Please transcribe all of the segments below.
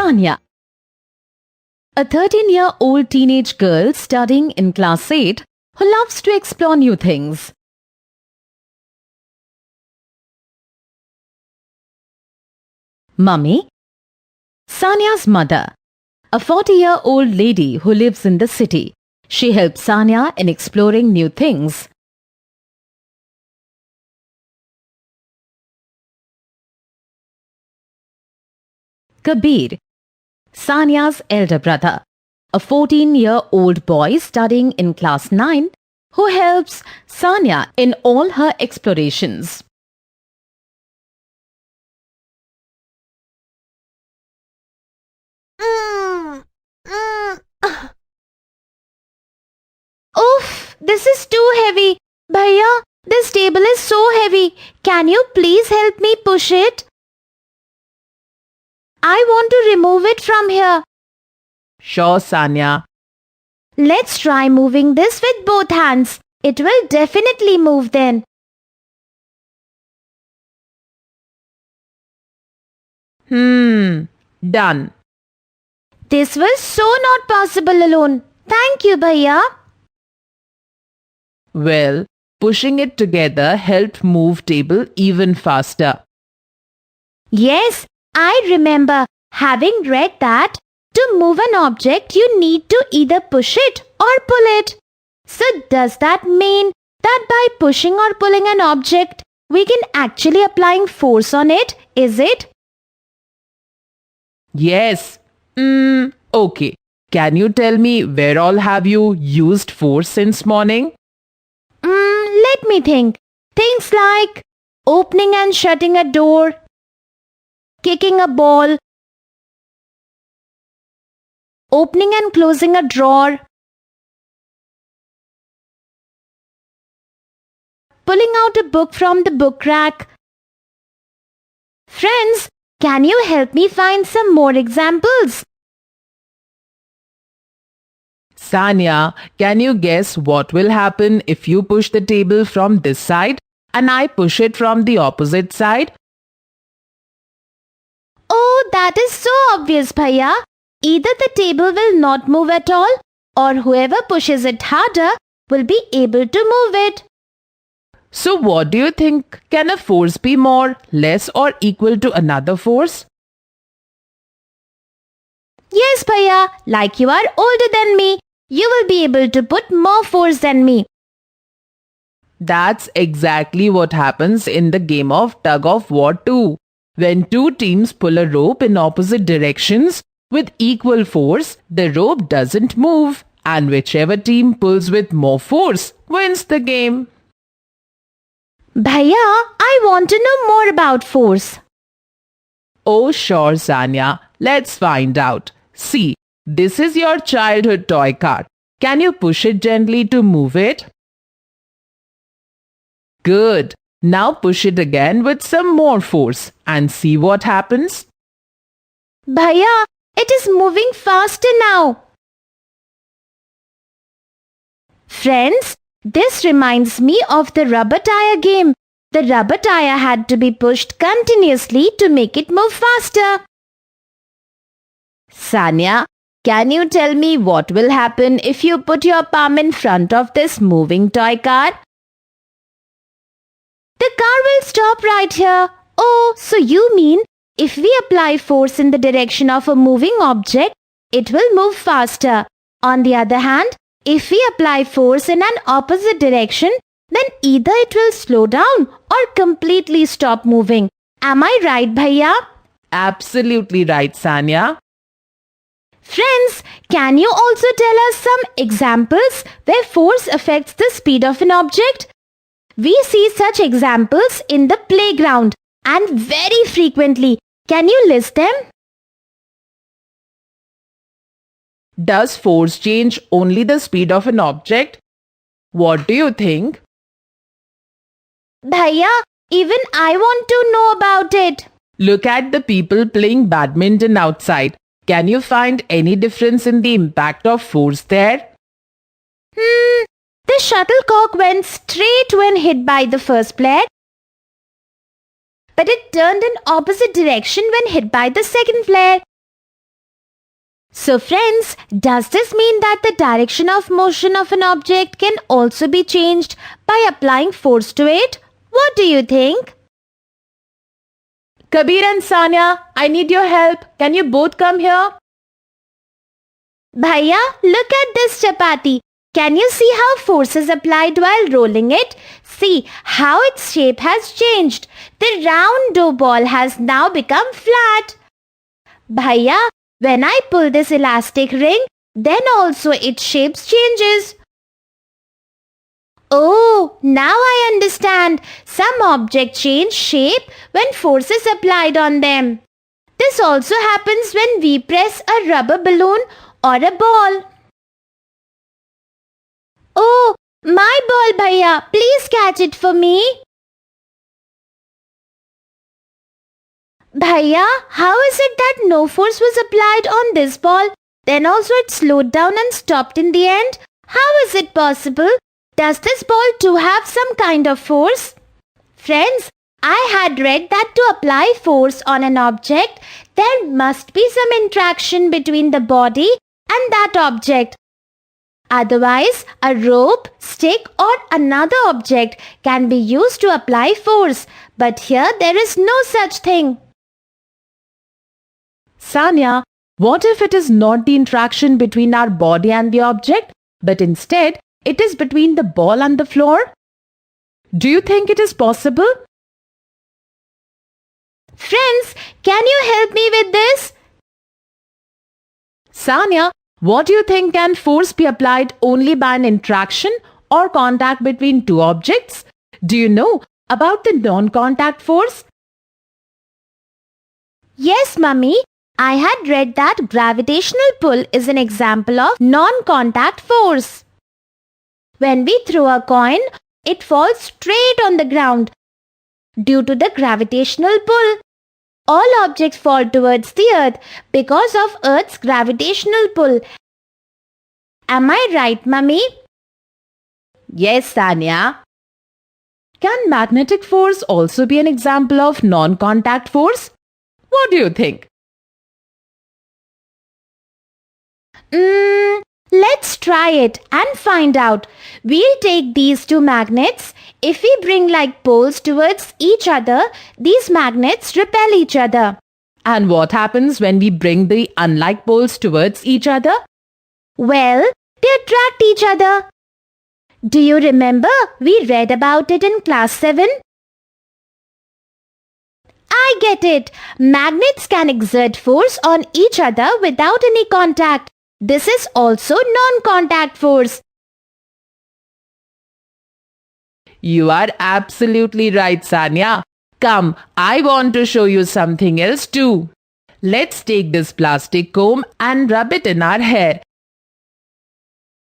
Sanya. A 13-year-old teenage girl studying in class 8 who loves to explore new things. Mummy. Sanya's mother. A 40-year-old lady who lives in the city. She helps Sanya in exploring new things. Kabir. Sanya's elder brother. A 14-year-old boy studying in class 9 who helps Sanya in all her explorations. Oof, this is too heavy. Bhaiya, this table is so heavy. Can you please help me push it? I want to remove it from here. Sure, Sanya. Let's try moving this with both hands. It will definitely move then. Done. This was so not possible alone. Thank you, Bhaiya. Well, pushing it together helped move table even faster. Yes, I remember having read that to move an object you need to either push it or pull it. So does that mean that by pushing or pulling an object, we can actually applying force on it, is it? Yes. Okay. Can you tell me where all have you used force since morning? Let me think. Things like opening and shutting a door, kicking a ball, opening and closing a drawer, pulling out a book from the book rack. Friends, can you help me find some more examples? Sanya, can you guess what will happen if you push the table from this side and I push it from the opposite side? Oh, that is so obvious, Bhaiya. Either the table will not move at all, or whoever pushes it harder will be able to move it. So what do you think? Can a force be more, less or equal to another force? Yes, Bhaiya, like you are older than me, you will be able to put more force than me. That's exactly what happens in the game of tug of war too. When two teams pull a rope in opposite directions with equal force, the rope doesn't move, and whichever team pulls with more force wins the game. Bhaiya, I want to know more about force. Oh sure, Sanya. Let's find out. See, this is your childhood toy car. Can you push it gently to move it? Good. Now push it again with some more force and see what happens. Bhaiya, it is moving faster now. Friends, this reminds me of the rubber tire game. The rubber tire had to be pushed continuously to make it move faster. Sanya, can you tell me what will happen if you put your palm in front of this moving toy car? The car will stop right here. Oh, so you mean if we apply force in the direction of a moving object, it will move faster. On the other hand, if we apply force in an opposite direction, then either it will slow down or completely stop moving. Am I right, Bhaiya? Absolutely right, Sanya. Friends, can you also tell us some examples where force affects the speed of an object? We see such examples in the playground and very frequently. Can you list them? Does force change only the speed of an object? What do you think? Bhaiya, even I want to know about it. Look at the people playing badminton outside. Can you find any difference in the impact of force there? The shuttlecock went straight when hit by the first player, but it turned in opposite direction when hit by the second player. So friends, does this mean that the direction of motion of an object can also be changed by applying force to it? What do you think? Kabir and Sanya, I need your help. Can you both come here? Bhaiya, look at this chapati. Can you see how force is applied while rolling it? See how its shape has changed. The round dough ball has now become flat. Bhaiya, when I pull this elastic ring, then also its shape changes. Oh, now I understand. Some objects change shape when force is applied on them. This also happens when we press a rubber balloon or a ball. Oh, my ball, Bhaiya. Please catch it for me. Bhaiya, how is it that no force was applied on this ball? Then also it slowed down and stopped in the end? How is it possible? Does this ball too have some kind of force? Friends, I had read that to apply force on an object, there must be some interaction between the body and that object. Otherwise, a rope, stick or another object can be used to apply force. But here there is no such thing. Sanya, what if it is not the interaction between our body and the object, but instead it is between the ball and the floor? Do you think it is possible? Friends, can you help me with this? Sanya, what do you think, can force be applied only by an interaction or contact between two objects? Do you know about the non-contact force? Yes, Mummy. I had read that gravitational pull is an example of non-contact force. When we throw a coin, it falls straight on the ground due to the gravitational pull. All objects fall towards the earth because of Earth's gravitational pull. Am I right, Mummy? Yes, Sanya. Can magnetic force also be an example of non-contact force? What do you think? Let's try it and find out. We'll take these two magnets. If we bring like poles towards each other, these magnets repel each other. And what happens when we bring the unlike poles towards each other? Well, they attract each other. Do you remember we read about it in class 7? I get it. Magnets can exert force on each other without any contact. This is also non-contact force. You are absolutely right, Sanya. Come, I want to show you something else too. Let's take this plastic comb and rub it in our hair.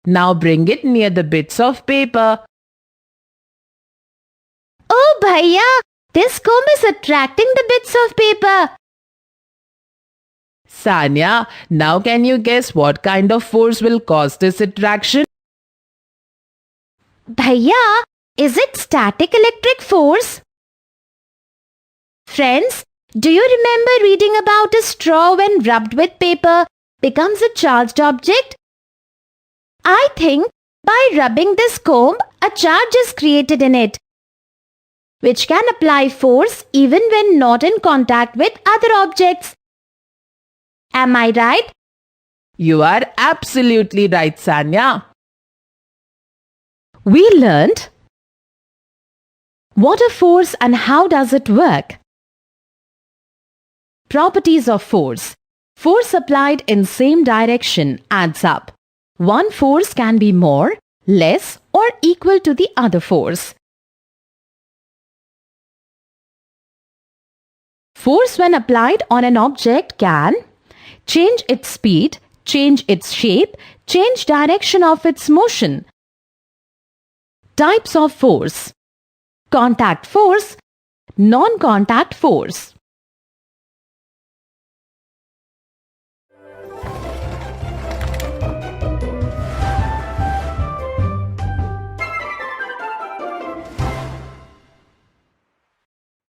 Now bring it near the bits of paper. Oh, Bhaiya, this comb is attracting the bits of paper. Sanya, now can you guess what kind of force will cause this attraction? Bhaiya, is it static electric force? Friends, do you remember reading about a straw when rubbed with paper becomes a charged object? I think by rubbing this comb, a charge is created in it, which can apply force even when not in contact with other objects. Am I right? You are absolutely right, Sanya. We learned what a force and how does it work. Properties of force. Force applied in same direction adds up. One force can be more, less or equal to the other force. Force when applied on an object can change its speed, change its shape, change direction of its motion. Types of force. Contact force, non-contact force.